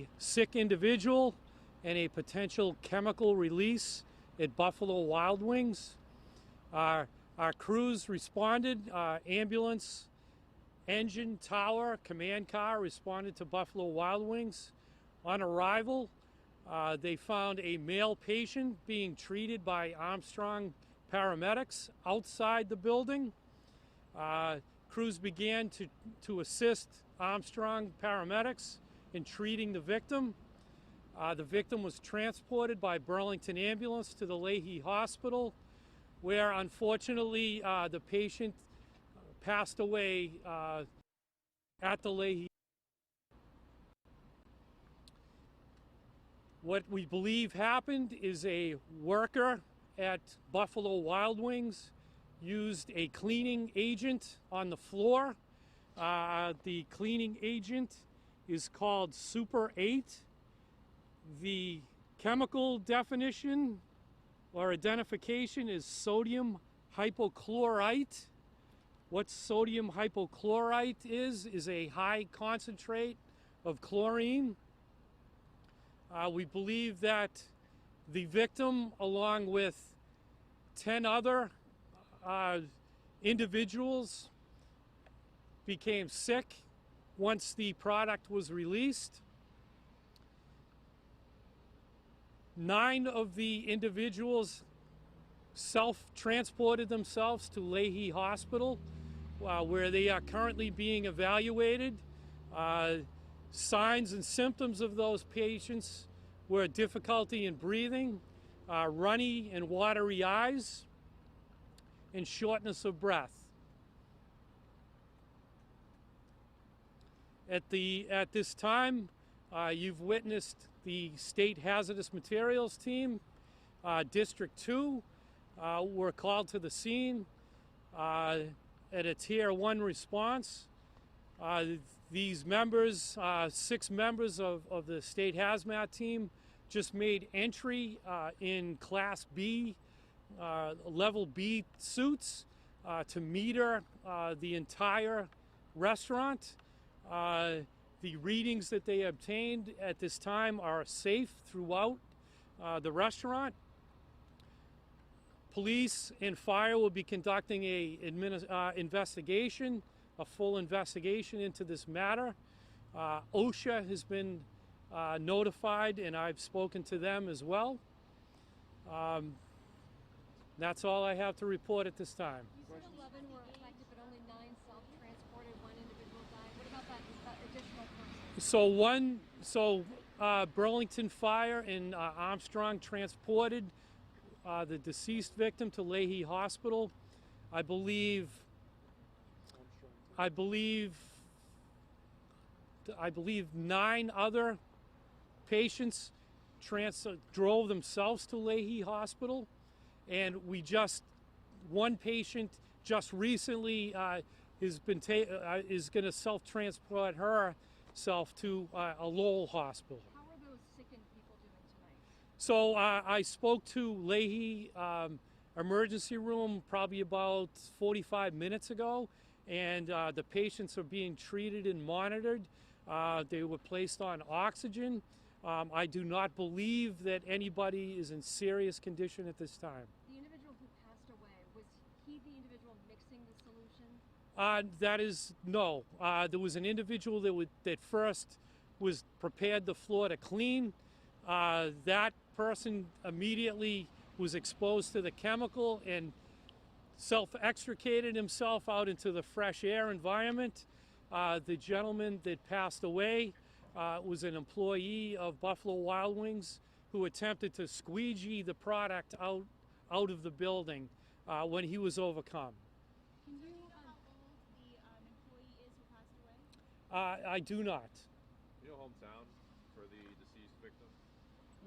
a sick individual and a potential chemical release at Buffalo Wild Wings. Our crews responded, ambulance, engine, tower, command car responded to Buffalo Wild Wings. On arrival, they found a male patient being treated by Armstrong paramedics outside the building. Crews began to assist Armstrong paramedics in treating the victim. The victim was transported by Burlington ambulance to the Leahy Hospital, where unfortunately the patient passed away at the Leahy. What we believe happened is a worker at Buffalo Wild Wings used a cleaning agent on the floor. The cleaning agent is called Super 8. The chemical definition or identification is sodium hypochlorite. What sodium hypochlorite is a high concentrate of chlorine. We believe that the victim, along with 10 other individuals, became sick once the product was released. 9 of the individuals self-transported themselves to Leahy Hospital, where they are currently being evaluated. Signs and symptoms of those patients were difficulty in breathing, runny and watery eyes, and shortness of breath. At this time, you've witnessed the State Hazardous Materials Team, District 2, were called to the scene at a Tier 1 response. These members, 6 members of the State Hazmat Team, just made entry in Class B, Level B suits to meter the entire restaurant. The readings that they obtained at this time are safe throughout the restaurant. Police and fire will be conducting investigation, a full investigation into this matter. OSHA has been notified, and I've spoken to them as well. That's all I have to report at this time. You said 11 were affected, but only 9 self-transported, 1 individual died. What about that additional person? Burlington Fire and Armstrong transported the deceased victim to Leahy Hospital. I believe 9 other patients drove themselves to Leahy Hospital, and one patient just recently is going to self-transport herself to a Lowell hospital. How are those sickened people doing tonight? So I spoke to Leahy emergency room probably about 45 minutes ago, and the patients are being treated and monitored. They were placed on oxygen. I do not believe that anybody is in serious condition at this time. The individual who passed away, was he the individual mixing the solution? No. There was an individual that first prepared the floor to clean. That person immediately was exposed to the chemical and self-extricated himself out into the fresh air environment. The gentleman that passed away was an employee of Buffalo Wild Wings who attempted to squeegee the product out of the building when he was overcome. Can you know how old the employee is who passed away? I do not. You know hometown for the deceased victim?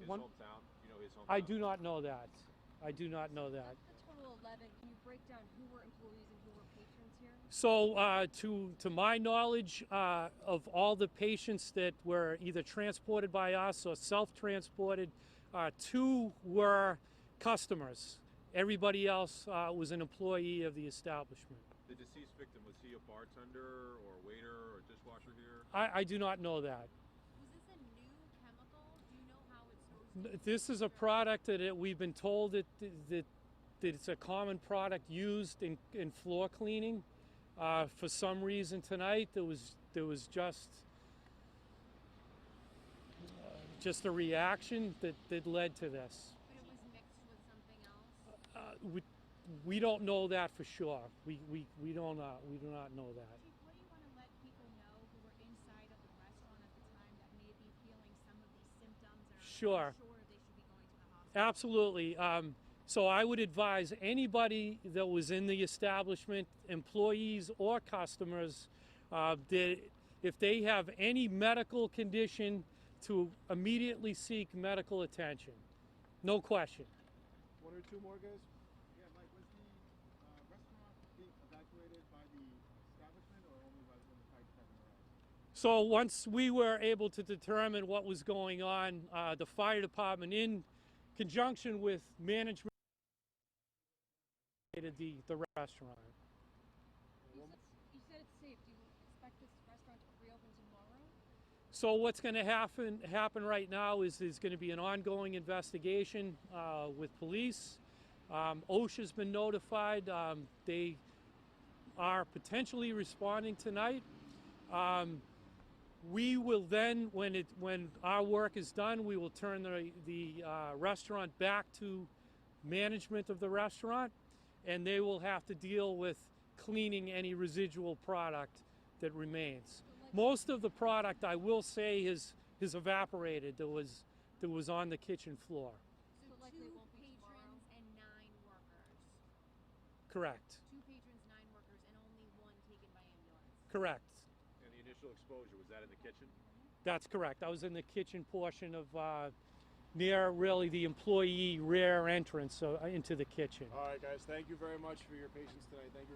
His hometown? You know his hometown? I do not know that. I do not know that. The total 11, can you break down who were employees and who were patrons here? So to my knowledge, of all the patients that were either transported by us or self-transported, 2 were customers. Everybody else was an employee of the establishment. The deceased victim, was he a bartender or waiter or dishwasher here? I do not know that. Was this a new This is a product that we've been told that it's a common product used in floor cleaning. For some reason tonight, there was just a reaction that led to this. But it was mixed with something else? We don't know that for sure. We do not know that. Chief, what do you want to let people know who were inside of the restaurant at the time that may be feeling some of these symptoms or Sure. not sure they should be going to the hospital? Absolutely. So I would advise anybody that was in the establishment, employees or customers, that if they have any medical condition, to immediately seek medical attention. No question. One or two more, guys? Yeah, Mike, was the restaurant being evacuated by the establishment or only by when the fire department arrived? So once we were able to determine what was going on, the fire department, in conjunction with management, the restaurant. You said it's safe. Do you expect this restaurant to reopen tomorrow? So what's going to happen right now is there's going to be an ongoing investigation with police. OSHA's been notified. They are potentially responding tonight. We will then, when our work is done, we will turn the restaurant back to management of the restaurant, and they will have to deal with cleaning any residual product that remains. Most of the product, I will say, is evaporated that was on the kitchen floor. So likely it won't be patrons and 9 workers. Correct. 2 patrons, 9 workers, and only 1 taken by ambulance. Correct. And the initial exposure, was that in the kitchen? That's correct. I was in the kitchen portion of near really the employee rear entrance into the kitchen. All right, guys, thank you very much for your patience tonight. Thank you.